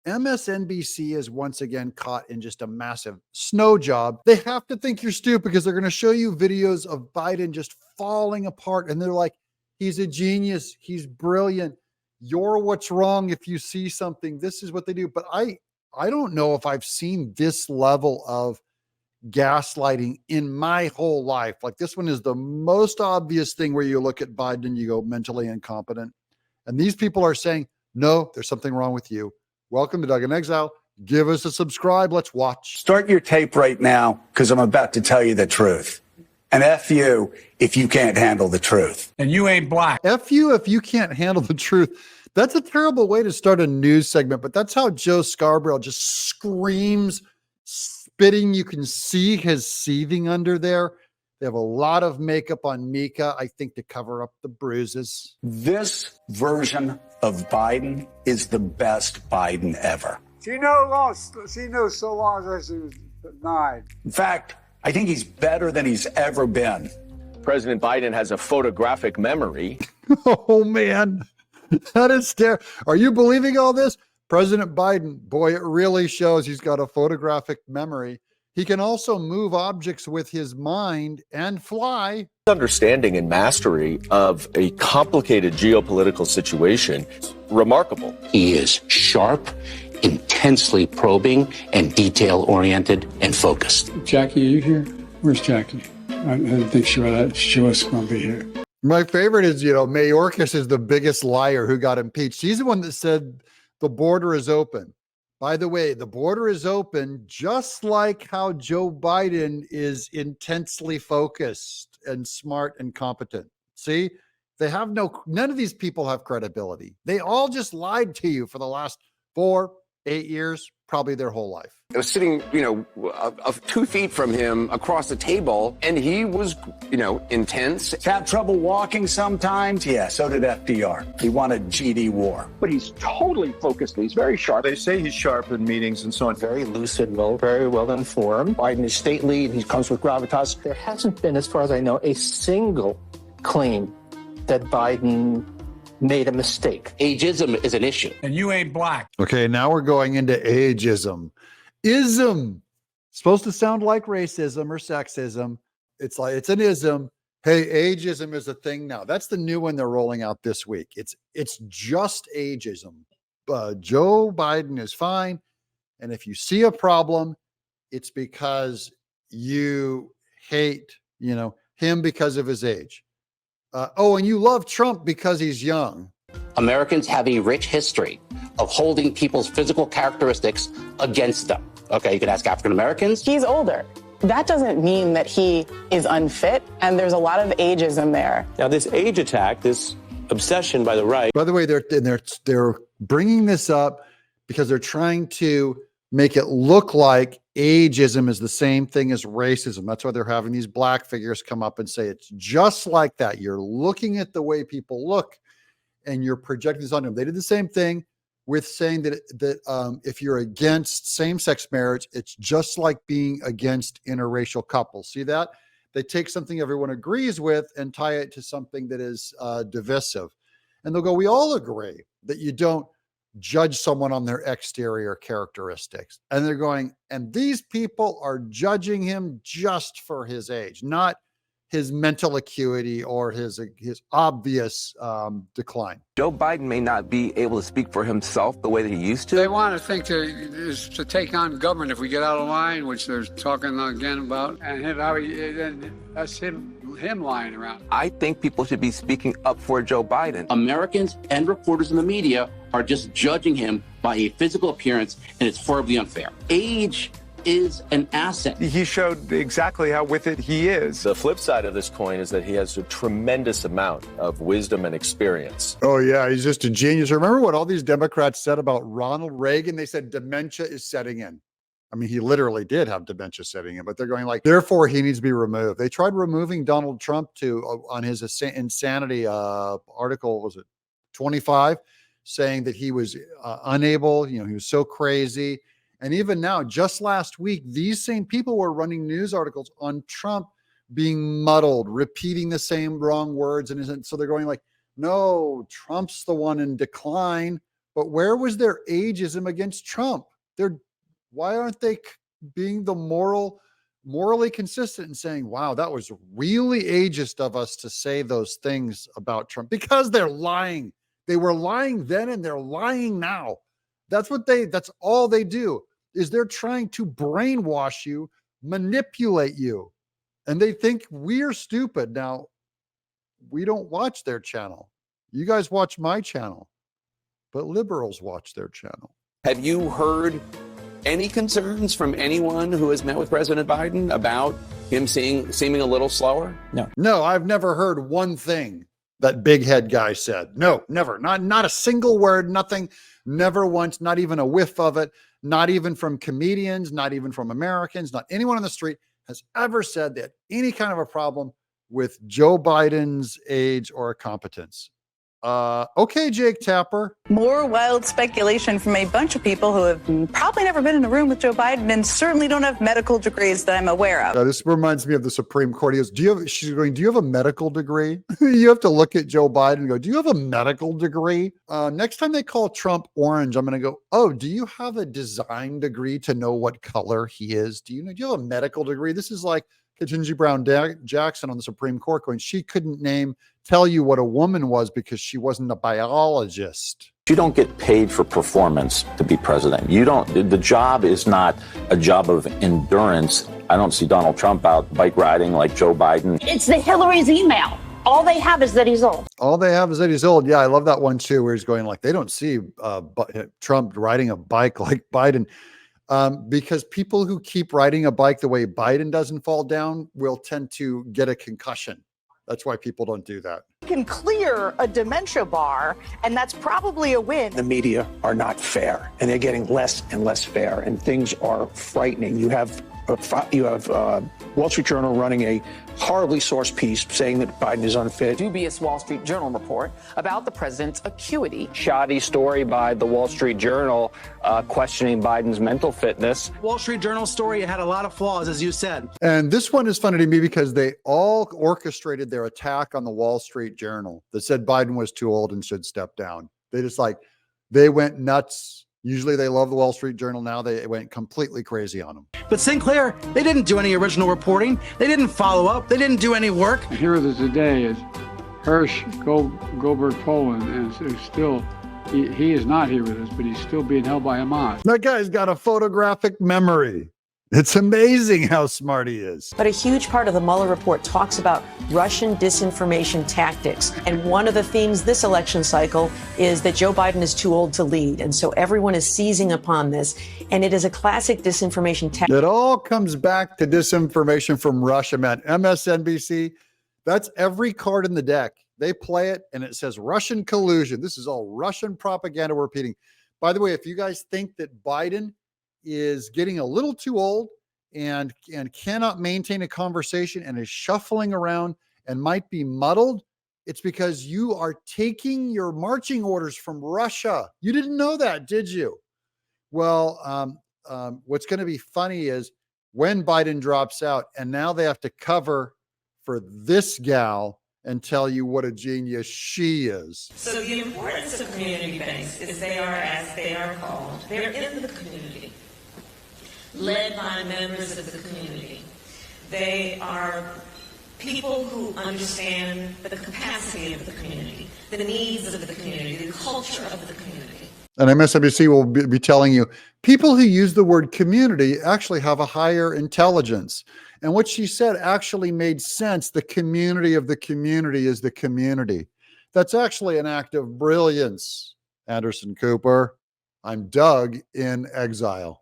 MSNBC is once again caught in just a massive snow job. They have to think you're stupid because they're going to show you videos of Biden just falling apart. And they're like, he's a genius. He's brilliant. You're what's wrong if you see something. This is what they do. But I don't know if I've seen this level of gaslighting in my whole life. Like, this one is the most obvious thing where you look at Biden and you go mentally incompetent. And these people are saying, no, there's something wrong with you. Welcome to Doug in Exile. Give us a subscribe. Let's watch. Start your tape right now, because I'm about to tell you the truth. And F you if you can't handle the truth. And you ain't black. F you if you can't handle the truth. That's a terrible way to start a news segment, but that's how Joe Scarborough just screams, spitting. You can see his seething under there. They have a lot of makeup on Mika, I think, to cover up the bruises. This version of Biden is the best Biden ever. She knows so long as she was 9. In fact, I think he's better than he's ever been. President Biden has a photographic memory. Oh, man. That is terrible. Are you believing all this? President Biden, boy, it really shows he's got a photographic memory. He can also move objects with his mind and fly. Understanding and mastery of a complicated geopolitical situation, remarkable. He is sharp, intensely probing, and detail-oriented and focused. Jackie, are you here? Where's Jackie? I didn't think she was going to be here. My favorite is, Mayorkas is the biggest liar who got impeached. He's the one that said the border is open. By the way, the border is open just like how Joe Biden is intensely focused and smart and competent. See, none of these people have credibility. They all just lied to you for the last 4, 8 years, probably their whole life. I was sitting, 2 feet from him across the table, and he was, intense. Have trouble walking sometimes? Yeah, so did FDR. He wanted GD war. But he's totally focused. He's very sharp. They say he's sharp in meetings and so on. Very lucid, very well informed. Biden is stately, and he comes with gravitas. There hasn't been, as far as I know, a single claim that Biden made a mistake. Ageism is an issue. And you ain't black. Okay, now we're going into ageism. Ism. Supposed to sound like racism or sexism. It's an ism. Hey, ageism is a thing now. That's the new one they're rolling out this week. It's just ageism. Joe Biden is fine. And if you see a problem, it's because you hate, him because of his age. And you love Trump because he's young. Americans have a rich history of holding people's physical characteristics against them. Okay, you could ask African Americans. He's older. That doesn't mean that he is unfit, and there's a lot of ageism there. Now, this age attack, this obsession by the right. By the way, they're bringing this up because they're trying to make it look like ageism is the same thing as racism. That's why they're having these black figures come up and say it's just like that. You're looking at the way people look and you're projecting this on them. They did the same thing with saying that if you're against same-sex marriage, it's just like being against interracial couples. See that? They take something everyone agrees with and tie it to something that is divisive. And they'll go, we all agree that you don't judge someone on their exterior characteristics. And they're going, and these people are judging him just for his age, not his mental acuity or his obvious decline. Joe Biden may not be able to speak for himself the way that he used to. They want to think to take on government if we get out of line, which they're talking again about, and that's him lying around. I think people should be speaking up for Joe Biden. Americans and reporters in the media are just judging him by a physical appearance, and it's horribly unfair. Age is an asset. He showed exactly how with it he is. The flip side of this coin is that he has a tremendous amount of wisdom and experience. Oh, yeah, he's just a genius. Remember what all these Democrats said about Ronald Reagan? They said dementia is setting in. I mean, he literally did have dementia setting in, but they're going like, therefore, he needs to be removed. They tried removing Donald Trump on his insanity article, was it 25, saying that he was unable, he was so crazy. And even now, just last week, these same people were running news articles on Trump being muddled, repeating the same wrong words. And so they're going like, no, Trump's the one in decline. But where was their ageism against Trump? Why aren't they being the morally consistent and saying, wow, that was really ageist of us to say those things about Trump? Because they're lying. They were lying then and they're lying now. That's all they do, is they're trying to brainwash you, manipulate you. And they think we're stupid. Now, we don't watch their channel. You guys watch my channel, but liberals watch their channel. Have you heard any concerns from anyone who has met with President Biden about him seeming a little slower? No, I've never heard one thing that big head guy said. No, never. Not a single word, nothing, never once, not even a whiff of it, not even from comedians, not even from Americans, not anyone on the street has ever said that any kind of a problem with Joe Biden's age or competence. Okay, Jake Tapper. More wild speculation from a bunch of people who have probably never been in a room with Joe Biden and certainly don't have medical degrees that I'm aware of. This reminds me of the Supreme Court. He goes, do you have a medical degree? You have to look at Joe Biden and go, do you have a medical degree? Next time they call Trump orange, I'm going to go, oh, do you have a design degree to know what color he is? Do you have a medical degree? This is like Ketanji Brown Jackson on the Supreme Court going, she couldn't tell you what a woman was because she wasn't a biologist. You don't get paid for performance to be president. The job is not a job of endurance. I don't see Donald Trump out bike riding like Joe Biden. It's the Hillary's email. All they have is that he's old. All they have is that he's old. Yeah, I love that one too, where he's going like, they don't see Trump riding a bike like Biden. Because people who keep riding a bike the way Biden doesn't fall down will tend to get a concussion. That's why people don't do that. You can clear a dementia bar, and that's probably a win. The media are not fair, and they're getting less and less fair, and things are frightening. You have Wall Street Journal running a horribly sourced piece saying that Biden is unfit. Dubious Wall Street Journal report about the president's acuity. Shoddy story by the Wall Street Journal questioning Biden's mental fitness. Wall Street Journal story had a lot of flaws, as you said. And this one is funny to me because they all orchestrated their attack on the Wall Street Journal that said Biden was too old and should step down. They went nuts. Usually they love the Wall Street Journal. Now they went completely crazy on them. But Sinclair, they didn't do any original reporting. They didn't follow up. They didn't do any work. Here with us today is Hirsch Goldberg-Polin, and still, he is not here with us, but he's still being held by Hamas. That guy's got a photographic memory. It's amazing how smart he is. But a huge part of the Mueller report talks about Russian disinformation tactics. And one of the themes this election cycle is that Joe Biden is too old to lead. And so everyone is seizing upon this. And it is a classic disinformation tactic. It all comes back to disinformation from Russia, man. MSNBC, that's every card in the deck. They play it and it says Russian collusion. This is all Russian propaganda we're repeating. By the way, if you guys think that Biden is getting a little too old and cannot maintain a conversation and is shuffling around and might be muddled, it's because you are taking your marching orders from Russia. You didn't know that, did you? Well, what's going to be funny is when Biden drops out and now they have to cover for this gal and tell you what a genius she is. So the importance of community banks is they are, as they are called, they're in the community, led by members of the community. They are people who understand the capacity of the community, the needs of the community, the culture of the community. And MSNBC will be telling you, people who use the word community actually have a higher intelligence. And what she said actually made sense. The community of the community is the community. That's actually an act of brilliance, Anderson Cooper. I'm Doug in Exile.